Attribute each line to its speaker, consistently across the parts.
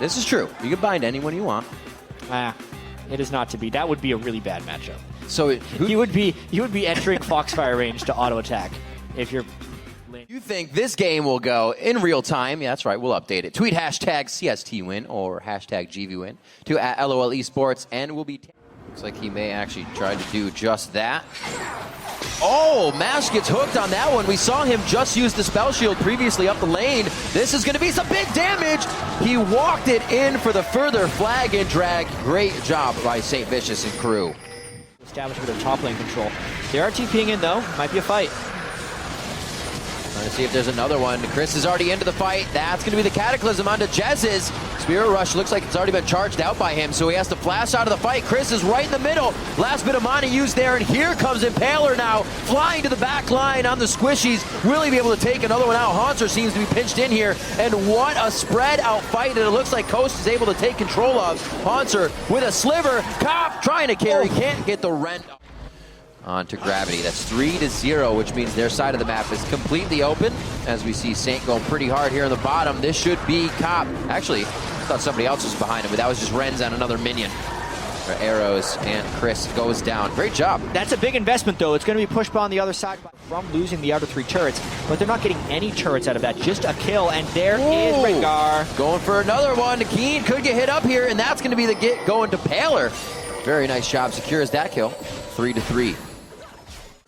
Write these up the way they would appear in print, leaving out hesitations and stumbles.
Speaker 1: This is true. You can bind anyone you want.
Speaker 2: It is not to be. That would be a really bad matchup.
Speaker 1: So
Speaker 2: you would be entering Foxfire range to auto attack if you're.
Speaker 1: You think this game will go in real time? Yeah, that's right. We'll update it. Tweet hashtag CST win or hashtag GV win to @LOL Esports, and we'll be. Looks like he may actually try to do just that. Oh, Mash gets hooked on that one. We saw him just use the spell shield previously up the lane. This is going to be some big damage. He walked it in for the further flag and drag. Great job by St. Vicious and crew.
Speaker 2: Established with their top lane control. They are TPing in though. Might be a fight.
Speaker 1: Trying to see if there's another one. Chris is already into the fight. That's going to be the Cataclysm onto Jez's. Spirit Rush looks like it's already been charged out by him, so he has to flash out of the fight. Chris is right in the middle. Last bit of mana used there, and here comes Impaler now, flying to the back line on the squishies. Will he be able to take another one out? Haunter seems to be pinched in here, and what a spread out fight that it looks like Coast is able to take control of. Haunter with a sliver. Cop trying to carry, can't get the rent. On to Gravity. That's 3-0, which means their side of the map is completely open. As we see Saint going pretty hard here in the bottom. This should be Cop. Actually, I thought somebody else was behind him, but that was just Renz and another minion. For arrows, and Chris goes down. Great job.
Speaker 2: That's a big investment, though. It's going to be pushed on the other side from losing the outer 3 turrets, but they're not getting any turrets out of that. Just a kill, and there is Rengar.
Speaker 1: Going for another one. Keen could get hit up here, and that's going to be the get going to Paler. Very nice job. Secures that kill. 3-3.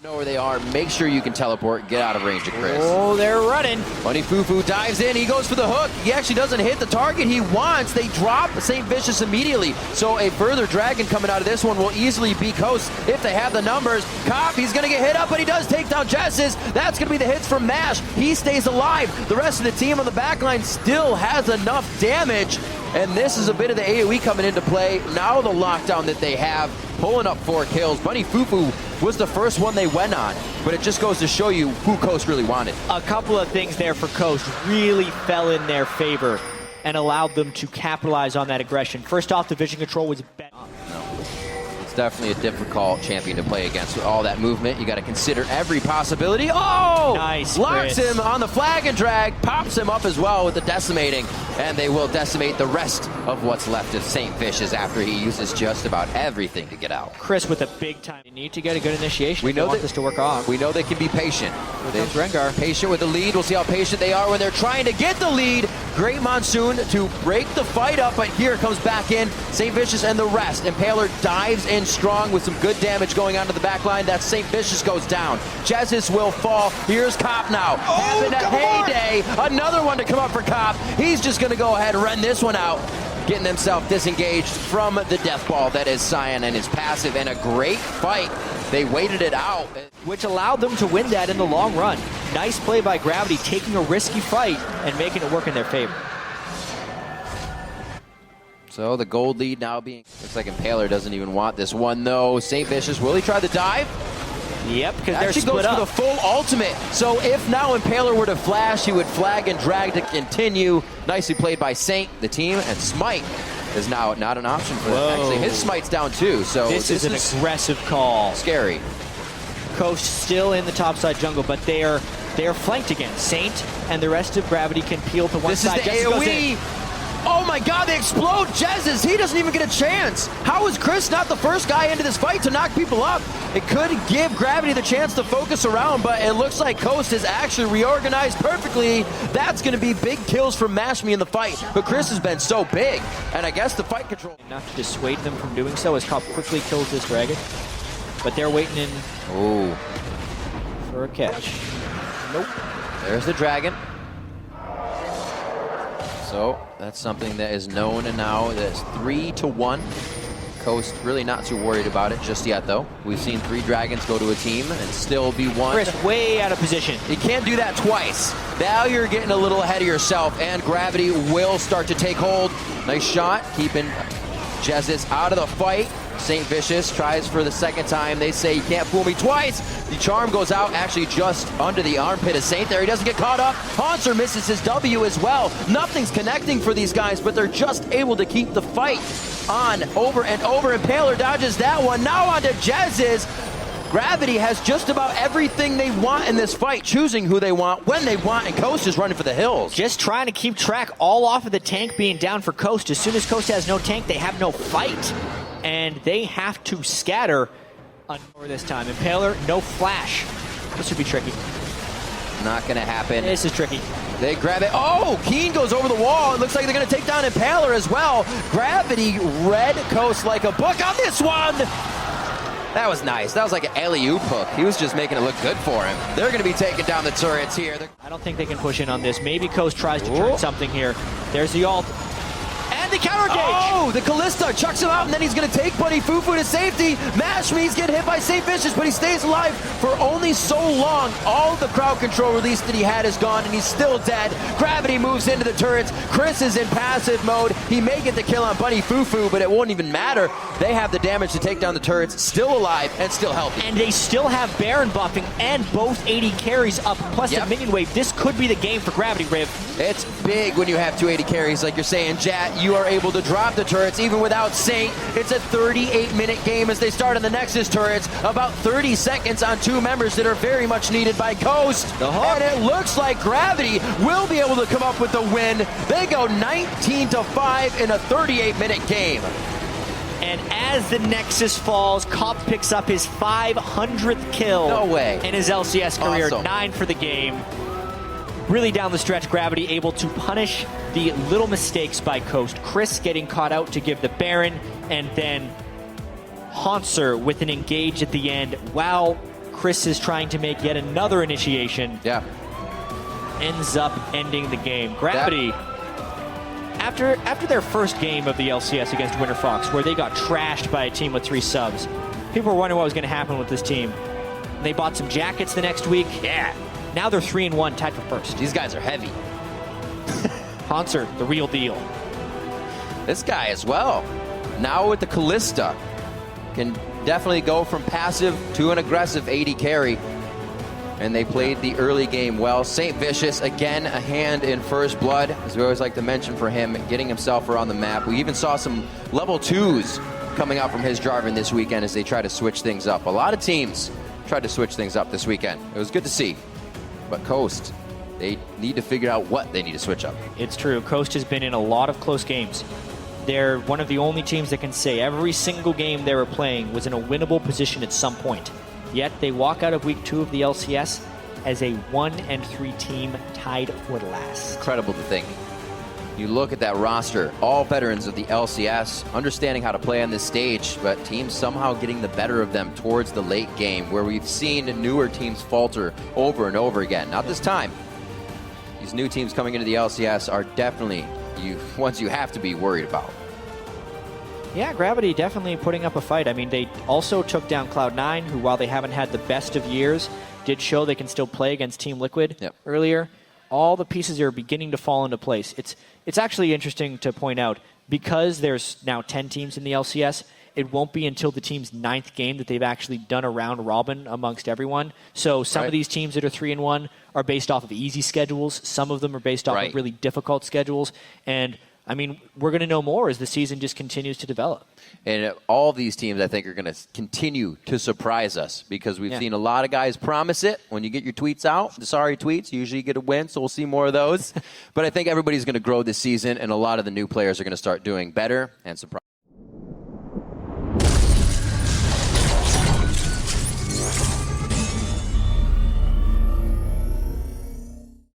Speaker 1: Know where they are. Make sure you can teleport. Get out of range of Chris.
Speaker 2: Oh, they're running.
Speaker 1: Bunny Fufu dives in. He goes for the hook. He actually doesn't hit the target he wants. They drop St. Vicious immediately. So a further dragon coming out of this one will easily be Coast if they have the numbers. Cop, he's going to get hit up, but he does take down Jess's. That's going to be the hits from Mash. He stays alive. The rest of the team on the back line still has enough damage. And this is a bit of the AoE coming into play. Now the lockdown that they have, pulling up 4 kills. Bunny Fufu was the first one they went on, but it just goes to show you who Coast really wanted.
Speaker 2: A couple of things there for Coast really fell in their favor and allowed them to capitalize on that aggression. First off, the vision control was better.
Speaker 1: Definitely a difficult champion to play against with all that movement. You got to consider every possibility. Oh!
Speaker 2: Nice,
Speaker 1: Locks
Speaker 2: Chris.
Speaker 1: him on the flag and drag, pops him up as well with the decimating, and they will decimate the rest of what's left of St. Vicious after he uses just about everything to get out.
Speaker 2: Chris with a big time. They need to get a good initiation.
Speaker 1: We know
Speaker 2: want this to work off.
Speaker 1: We know they can be patient.
Speaker 2: Here comes Rengar.
Speaker 1: Patient with the lead. We'll see how patient they are when they're trying to get the lead. Great Monsoon to break the fight up, but here comes back in St. Vicious and the rest. Impaler dives in strong with some good damage going onto the back line. That St. Vicious goes down. Jezis will fall. Here's Cop now. Having a heyday. Another one to come up for Cop. He's just going to go ahead and run this one out, getting himself disengaged from the death ball that is Cyan and his passive, and a great fight. They waited it out,
Speaker 2: which allowed them to win that in the long run. Nice play by Gravity, taking a risky fight and making it work in their favor.
Speaker 1: So the gold lead now being... Looks like Impaler doesn't even want this one, though. St. Vicious, will he try the dive?
Speaker 2: Yep, because they're split
Speaker 1: goes
Speaker 2: up.
Speaker 1: For the full ultimate. So if now Impaler were to flash, he would flag and drag to continue. Nicely played by Saint, the team, and Smite is now not an option for them. Actually, his Smite's down too, so
Speaker 2: this is an aggressive call.
Speaker 1: Scary.
Speaker 2: Coast still in the topside jungle, but they are flanked again. Saint and the rest of Gravity can peel to one side.
Speaker 1: This is the AoE. Oh my god, they explode Jez's. He doesn't even get a chance. How is Chris not the first guy into this fight to knock people up? It could give Gravity the chance to focus around, but it looks like Coast has actually reorganized perfectly. That's going to be big kills from Mashme in the fight. But Chris has been so big, and I guess the fight control...
Speaker 2: Enough to dissuade them from doing so as Cop quickly kills this dragon. But they're waiting in for a catch. Nope.
Speaker 1: There's the dragon. So that's something that is known, and now that's 3-1. Coast really not too worried about it just yet, though. We've seen 3 dragons go to a team and still be one.
Speaker 2: Chris way out of position.
Speaker 1: You can't do that twice. Now you're getting a little ahead of yourself, and Gravity will start to take hold. Nice shot, keeping Jezis out of the fight. St. Vicious tries for the second time. They say, you can't fool me twice. The charm goes out actually just under the armpit of Saint there. He doesn't get caught up. Haunter misses his W as well. Nothing's connecting for these guys, but they're just able to keep the fight on over and over. Impaler dodges that one. Now onto Jez's. Gravity has just about everything they want in this fight, choosing who they want, when they want, and Coast is running for the hills.
Speaker 2: Just trying to keep track all off of the tank being down for Coast. As soon as Coast has no tank, they have no fight. And they have to scatter over this time. Impaler, no flash. This would be tricky.
Speaker 1: Not going to happen.
Speaker 2: This is tricky.
Speaker 1: They grab it. Oh, Keen goes over the wall. It looks like they're going to take down Impaler as well. Gravity read Coast like a book on this one. That was nice. That was like an alley-oop hook. He was just making it look good for him. They're going to be taking down the turrets here.
Speaker 2: I don't think they can push in on this. Maybe Coast tries to turn something here. There's the ult. And the counter engage!
Speaker 1: Oh, the Callista chucks him out, and then he's going to take Buddy Fufu to safety. Mashme's getting hit by St. Vicious, but he stays alive for only so long. All the crowd control release that he had is gone, and he's still dead. Gravity moves into the turrets. Chris is in passive mode. He may get the kill on Buddy Fufu, but it won't even matter. They have the damage to take down the turrets, still alive and still healthy.
Speaker 2: And they still have Baron buffing and both 80 carries up, plus the minion wave. This could be the game for Gravity, Riv.
Speaker 1: It's big when you have 280 carries, like you're saying, Jat. You are able to drop the turrets even without Saint. It's a 38-minute game as they start on the Nexus turrets. About 30 seconds on two members that are very much needed by Coast. And it looks like Gravity will be able to come up with the win. They go 19-5 in a 38-minute game.
Speaker 2: And as the Nexus falls, Cop picks up his 500th kill in his LCS career.
Speaker 1: Awesome.
Speaker 2: 9 for the game. Really down the stretch, Gravity able to punish the little mistakes by Coast. Chris getting caught out to give the Baron, and then Haunser with an engage at the end while Chris is trying to make yet another initiation. Ends up ending the game. Gravity, after their first game of the LCS against Winter Fox, where they got trashed by a team with 3 subs, people were wondering what was going to happen with this team. They bought some jackets the next week. Now they're 3-1, tied for first.
Speaker 1: These guys are heavy.
Speaker 2: Haunser, the real deal.
Speaker 1: This guy as well. Now with the Callista. Can definitely go from passive to an aggressive 80 carry. And they played the early game well. St. Vicious, again, a hand in first blood, as we always like to mention for him, getting himself around the map. We even saw some level 2s coming out from his Jarvan this weekend as they try to switch things up. A lot of teams tried to switch things up this weekend. It was good to see. But Coast, they need to figure out what they need to switch up.
Speaker 2: It's true. Coast has been in a lot of close games. They're one of the only teams that can say every single game they were playing was in a winnable position at some point. Yet they walk out of week 2 of the LCS as a 1-3 team tied for last.
Speaker 1: Incredible to think. You look at that roster, all veterans of the LCS, understanding how to play on this stage, but teams somehow getting the better of them towards the late game, where we've seen newer teams falter over and over again. Not this time. These new teams coming into the LCS are definitely ones you have to be worried about.
Speaker 2: Yeah, Gravity definitely putting up a fight. I mean, they also took down Cloud9, who, while they haven't had the best of years, did show they can still play against Team Liquid earlier. All the pieces are beginning to fall into place. It's actually interesting to point out, because there's now 10 teams in the LCS, it won't be until the team's 9th game that they've actually done a round robin amongst everyone. So some of these teams that are 3-1 are based off of easy schedules. Some of them are based off of really difficult schedules. And I mean, we're going to know more as the season just continues to develop.
Speaker 1: And all of these teams, I think, are going to continue to surprise us, because we've seen a lot of guys promise it. When you get your tweets out, the sorry tweets, usually you get a win, so we'll see more of those. But I think everybody's going to grow this season, and a lot of the new players are going to start doing better and surprise.